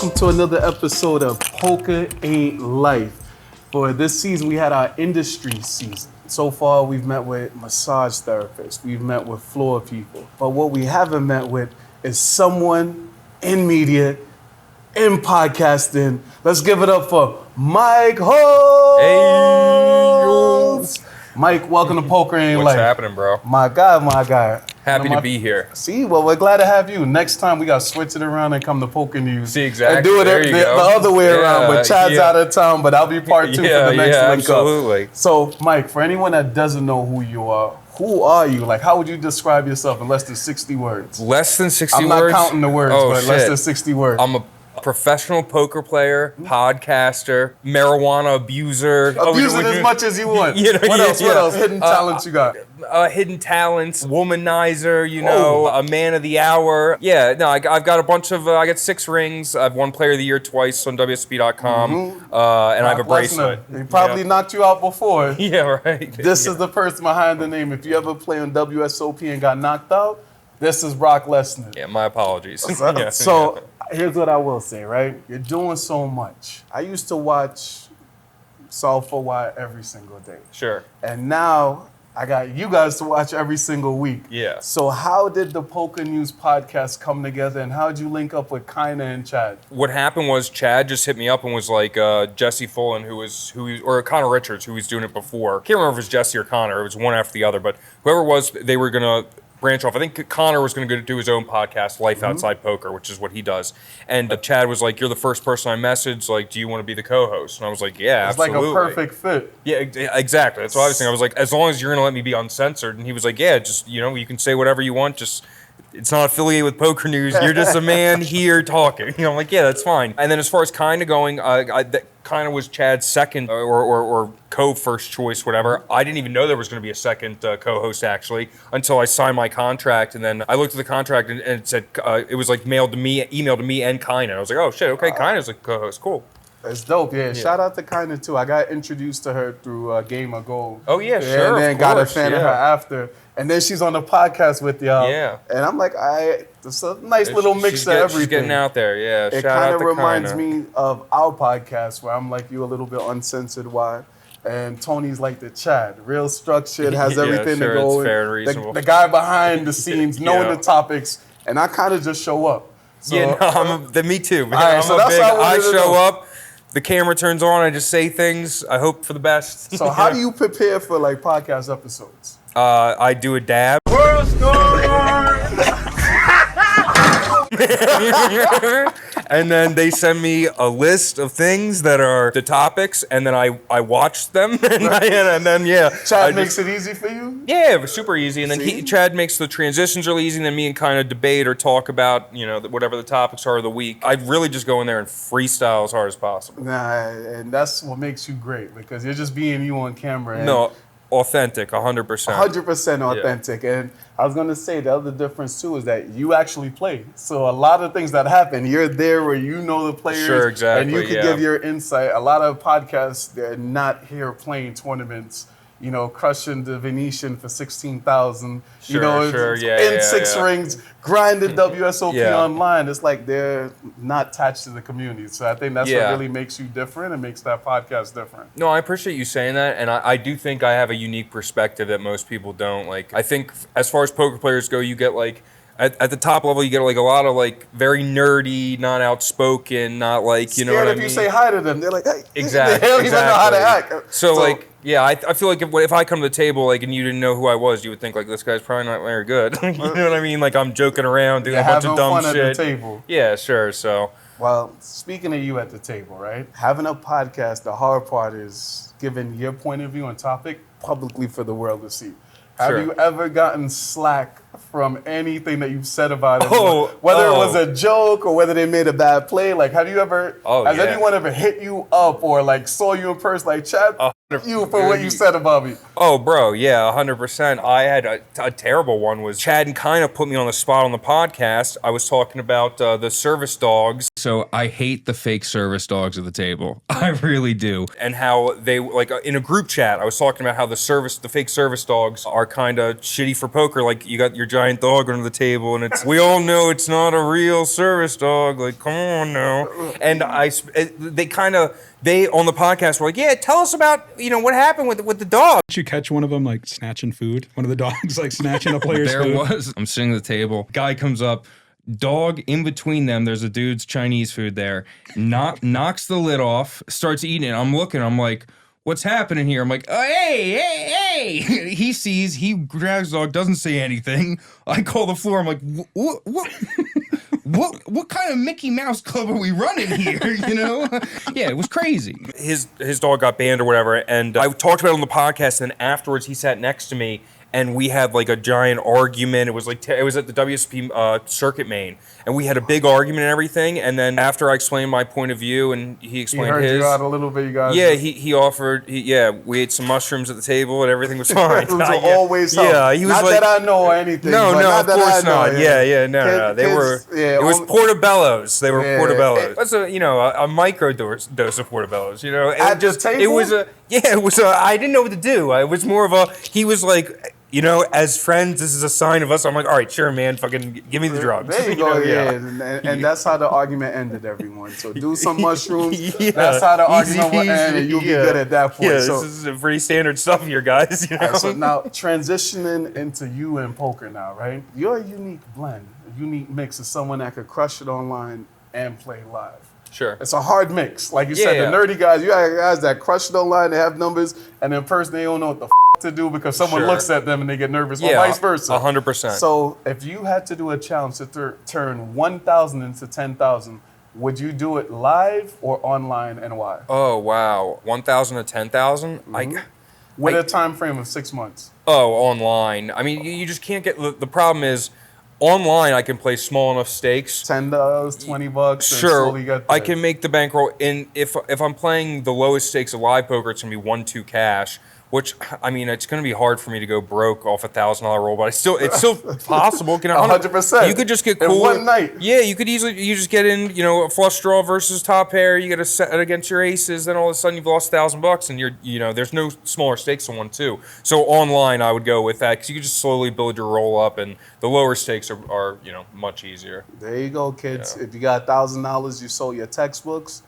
welcome to another episode of Poker Ain't Life. For this season, we had our industry season. So far, we've met with massage therapists, we've met with floor people, but what we haven't met with is someone in media, in podcasting. Let's give it up for Mike Holtz. Hey, yo. Mike, welcome to Poker Ain't Life. What's happening, bro? My guy. Happy to be here. See, well, we're glad to have you. Next time, we got to switch it around and come to Poker See, exactly. And do it the other way around. But Chad's out of town, but I'll be part two for the next link absolutely. up. So, Mike, for anyone that doesn't know who you are, who are you? Like, how would you describe yourself in less than 60 words? Less than 60 words? I'm not counting the words, but shit. less than 60 words. I'm a professional poker player, podcaster, marijuana abuser. Abuse it as much as you want. You know, What else? Hidden talents you got? Hidden talents, womanizer, a man of the hour. Yeah, no, I've got a bunch of, I got 6 rings. I've won Player of the Year twice on WSOP.com, and I have a bracelet. He probably knocked you out before. Yeah, right. This is the person behind the name. If you ever play on WSOP and got knocked out, this is BrockLesnar. Yeah, my apologies. So here's what I will say, right? You're doing so much. I used to watch Solve for Why every single day. Sure. And now I got you guys to watch every single week. Yeah. So how did the PokerNews Podcast come together, and how did you link up with Kina and Chad? What happened was Chad just hit me up and was like, Jesse Fullen, or Connor Richards, who was doing it before. Can't remember if it was Jesse or Connor. It was one after the other, but whoever it was, they were gonna branch off. I think Connor was going to go do his own podcast, Life Outside Poker, which is what he does. And Chad was like, "You're the first person I messaged. Like, do you want to be the co-host?" And I was like, "Yeah, absolutely." It's like a perfect fit. Yeah, exactly. That's what I was thinking. I was like, as long as you're going to let me be uncensored. And he was like, "Yeah, just you can say whatever you want. Just it's not affiliated with Poker News. You're just a man here talking." I'm like, "Yeah, that's fine." And then as far as Kinda going, that Kinda was Chad's second or co-first choice, whatever. I didn't even know there was going to be a second co-host actually until I signed my contract, and then I looked at the contract and it said it was like emailed to me, and Kinda. I was like, "Oh shit, okay, Kinda's a co-host, cool." It's dope, yeah. Shout out to Kinda too. I got introduced to her through Game of Gold. Oh yeah, sure. And then got a fan of her after. And then she's on the podcast with y'all. Yeah. And I'm like, it's a nice little mix of everything. She's getting out there, yeah. It kind of reminds me of our podcast where I'm like you a little bit uncensored. Why? And Tony's like the Chad, real structured, has everything to go. It's fair and reasonable. The guy behind the scenes, knowing the topics, and I kind of just show up. So, me too. Man. Right, so that's how I show up. The camera turns on. I just say things. I hope for the best. So how do you prepare for like podcast episodes? I do a dab. And then they send me a list of things that are the topics, and then I watch them, and then Chad makes it easy for you? Yeah, it was super easy. And then Chad makes the transitions really easy, and then me and kind of debate or talk about, whatever the topics are of the week. I really just go in there and freestyle as hard as possible. Nah, and that's what makes you great, because you're just being you on camera. No, authentic, 100%. 100% authentic. Yeah. And I was going to say the other difference too is that you actually play. So a lot of things that happen, you're there where you know the players. Sure, exactly. And you can give your insight. A lot of podcasts, they're not here playing tournaments, crushing the Venetian for 16,000. In 6 rings, grinding WSOP online. It's like they're not attached to the community. So I think that's what really makes you different and makes that podcast different. No, I appreciate you saying that, and I do think I have a unique perspective that most people don't. Like, I think as far as poker players go, you get like at the top level, you get like a lot of like very nerdy, not outspoken, not like you know what I mean. If you say hi to them, they're like, hey, exactly. They don't even know how to act. So like. Yeah, I feel like if I come to the table like and you didn't know who I was, you would think like this guy's probably not very good. You know what I mean? Like I'm joking around, doing a bunch of dumb fun shit. At the table. Yeah, sure. So. Well, speaking of you at the table, right? Having a podcast, the hard part is giving your point of view on topic publicly for the world to see. Have you ever gotten slack from anything that you've said about it? Whether it was a joke or whether they made a bad play? Like, have you ever, has anyone ever hit you up or like saw you in person like, Chad, you for what you said about me. Oh, bro, yeah, 100%. I had a terrible one. Was Chad kind of put me on the spot on the podcast. I was talking about the service dogs. So I hate the fake service dogs at the table. I really do. And how they, like, in a group chat, I was talking about how the fake service dogs are kind of shitty for poker. Like, you got your giant dog under the table, and we all know it's not a real service dog. Like, come on now. And they on the podcast were like, yeah, tell us about, what happened with the dog. Did you catch one of them like snatching food? One of the dogs like snatching a player's food? There was. I'm sitting at the table. Guy comes up. Dog in between them. There's a dude's Chinese food there. Knocks the lid off. Starts eating it. I'm looking. I'm like, what's happening here? I'm like, oh, hey. He sees. He grabs the dog. Doesn't say anything. I call the floor. I'm like, what? What kind of Mickey Mouse club are we running here? Yeah, it was crazy. His dog got banned or whatever, and I talked about it on the podcast. And afterwards, he sat next to me, and we had like a giant argument. It was at the WSOP Circuit Ring, and we had a big argument and everything. And then after I explained my point of view, and he explained his. He heard you out a little bit, you guys. Yeah, he offered. We ate some mushrooms at the table, and everything was fine. It was always help. Yeah, he was not like, that I know anything. No, of course not. Yeah, no. They were. Yeah, it was Portabellos. They were Portabellos. That's a micro dose of Portabellos. At the table? It was I didn't know what to do. It was more of a. He was like. As friends, this is a sign of us. I'm like, all right, sure, man, fucking give me the drugs. There you go, and that's how the argument ended, everyone. So do some mushrooms. That's how the argument will end, and you'll be good at that point. Yeah, this is pretty standard stuff here, guys. Right, so now, transitioning into you and poker now, right? You're a unique blend, a unique mix of someone that could crush it online and play live. Sure. It's a hard mix. Like you said, the nerdy guys, you got guys that crush it online, they have numbers, and in person they don't know what the to do because someone looks at them and they get nervous, or vice versa. 100%. So if you had to do a challenge to turn 1,000 into 10,000, would you do it live or online, and why? Oh, wow. 1,000 to 10,000? Mm-hmm. With a time frame of 6 months. Oh, online. I mean, you just can't get... The problem is, online, I can play small enough stakes. $10, $20. Sure, I can make the bankroll. And if I'm playing the lowest stakes of live poker, it's going to be 1-2 cash. Which, I mean, it's going to be hard for me to go broke off $1,000 roll, but it's still possible. 100%. You could just get cool. In one night. Yeah, you just get in, a flush draw versus top pair. You get a set against your aces, then all of a sudden you've lost $1,000, and there's no smaller stakes on 1-2. So online, I would go with that because you could just slowly build your roll up, and the lower stakes are much easier. There you go, kids. Yeah. If you got $1,000, you sold your textbooks.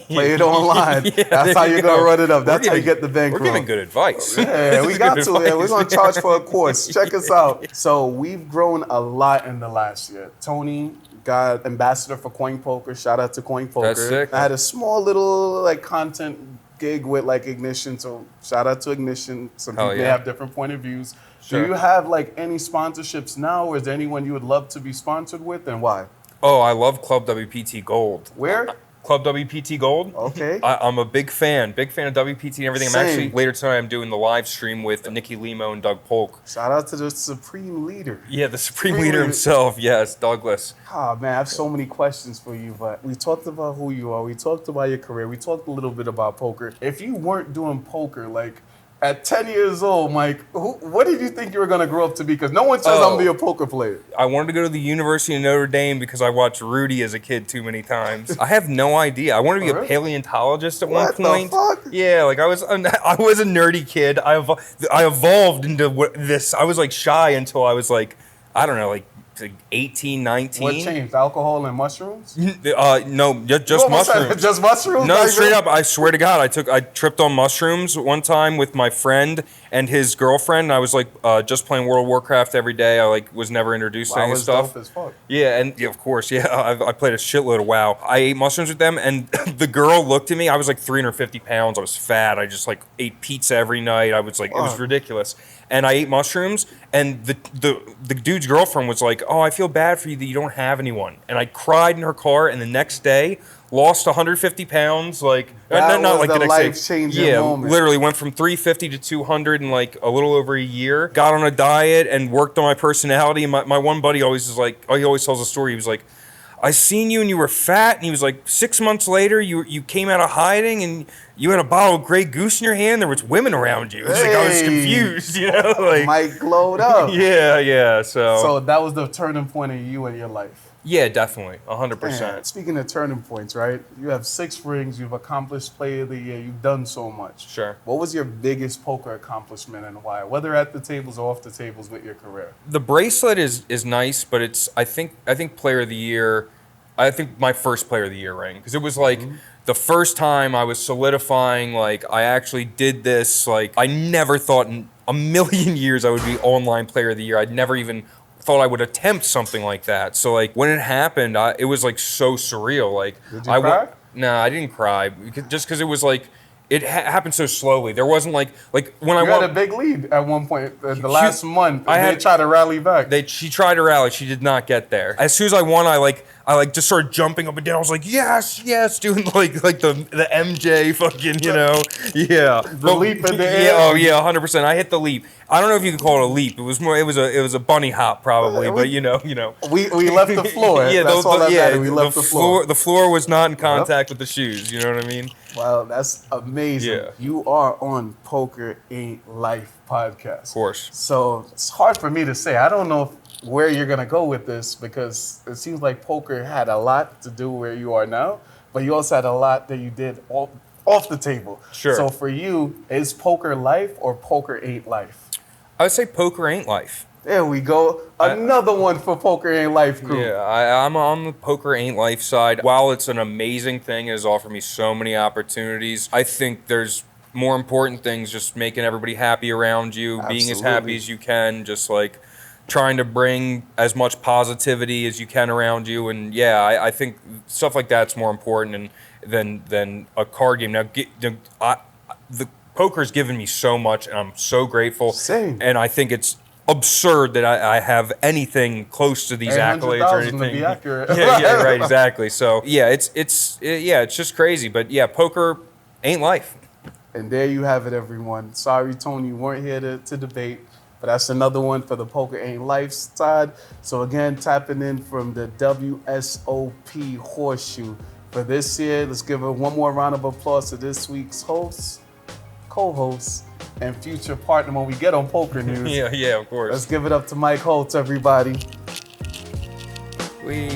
Play it online. That's how you're going to run it up. That's how you get the bankroll. We're giving good advice. Yeah, we got to. Yeah, we're going to charge for a course. Check us out. So we've grown a lot in the last year. Tony got ambassador for Coin Poker. Shout out to Coin Poker. That's sick. I had a small little content gig with Ignition. So shout out to Ignition. Some people may have different point of views. Sure. Do you have any sponsorships now, or is there anyone you would love to be sponsored with, and why? Oh, I love Club WPT Gold. Where? Club WPT Gold. Okay. I'm a big fan of WPT and everything. Same. I'm actually, later tonight, I'm doing the live stream with Nikki Limo and Doug Polk. Shout out to the Supreme Leader. Yeah, the Supreme Leader himself, yes, Douglas. Oh, man, I have so many questions for you, but we talked about who you are. We talked about your career. We talked a little bit about poker. If you weren't doing poker, at 10 years old, Mike, what did you think you were going to grow up to be? Because no one says I'm going to be a poker player. I wanted to go to the University of Notre Dame because I watched Rudy as a kid too many times. I have no idea. I wanted to be a paleontologist at one point. What the fuck? Yeah, I was a nerdy kid. I evolved into this. I was shy until I was 18, 19. What changed? Alcohol and mushrooms? No, just mushrooms. Just mushrooms? No, straight up. I swear to God, I tripped on mushrooms one time with my friend and his girlfriend. I was just playing World of Warcraft every day. I was never introduced to any stuff. Dope as fuck. Yeah, and of course, I played a shitload of WoW. I ate mushrooms with them, and the girl looked at me. I was 350 pounds. I was fat. I just ate pizza every night. I was it was ridiculous. And I ate mushrooms, and the dude's girlfriend was like, "Oh, I feel bad for you that you don't have anyone." And I cried in her car, and the next day lost 150 pounds. That was the life-changing moment. Literally went from 350 to 200 in a little over a year. Got on a diet and worked on my personality. And my one buddy always is he always tells a story. He was like, I seen you and you were fat. And he was like, 6 months later, you came out of hiding and you had a bottle of Grey Goose in your hand. There was women around you. It's like I was confused, you know? Like, Mike glowed up. yeah. So that was the turning point in you and your life. Yeah, definitely. Man, 100%. speaking of turning points, right? You have 6 rings. You've accomplished Player of the Year. You've done so much. Sure. What was your biggest poker accomplishment and why? Whether at the tables or off the tables with your career. The bracelet is nice, but it's I think Player of the Year. I think my first Player of the Year ring, because it was like the first time I was solidifying. Like I actually did this. Like I never thought in a million years I would be online Player of the Year. I'd never even thought I would attempt something like that. So like when it happened, it was like so surreal. Like Did you cry? Nah, I didn't cry just because it was like it happened so slowly. There wasn't like when You had a big lead at one point. The last month, they tried to rally back. She tried to rally. She did not get there. As soon as I won, I just started jumping up and down. I was like, yes, doing like the MJ fucking, yeah. The leap in the air. Yeah, oh yeah, 100%. I hit the leap. I don't know if you could call it a leap. It was more. It was a bunny hop probably, but you know. We left the floor. Yeah, that's all that mattered. We left the floor. The floor was not in contact with the shoes. You know what I mean? Wow, that's amazing. Yeah. You are on Poker Ain't Life podcast. Of course. So it's hard for me to say. I don't know where you're going to go with this because it seems like poker had a lot to do where you are now, but you also had a lot that you did off the table. Sure. So for you, is poker life or poker ain't life? I would say poker ain't life. There we go. Another one for Poker Ain't Life crew. Yeah, I'm on the Poker Ain't Life side. While it's an amazing thing, it has offered me so many opportunities. I think there's more important things, just making everybody happy around you, being as happy as you can, just like trying to bring as much positivity as you can around you. And yeah, I think stuff like that's more important than a card game. Now, the poker's given me so much, and I'm so grateful. Same. And I think it's absurd that I have anything close to these accolades or anything. To be accurate. yeah, right, exactly. So yeah, it's just crazy. But yeah, poker ain't life. And there you have it, everyone. Sorry, Tony, you weren't here to debate, but that's another one for the Poker Ain't Life side. So again, tapping in from the WSOP Horseshoe. For this year, let's give one more round of applause to this week's host, co-host, and future partner when we get on Poker News. Yeah, of course. Let's give it up to Mike Holtz, everybody. We.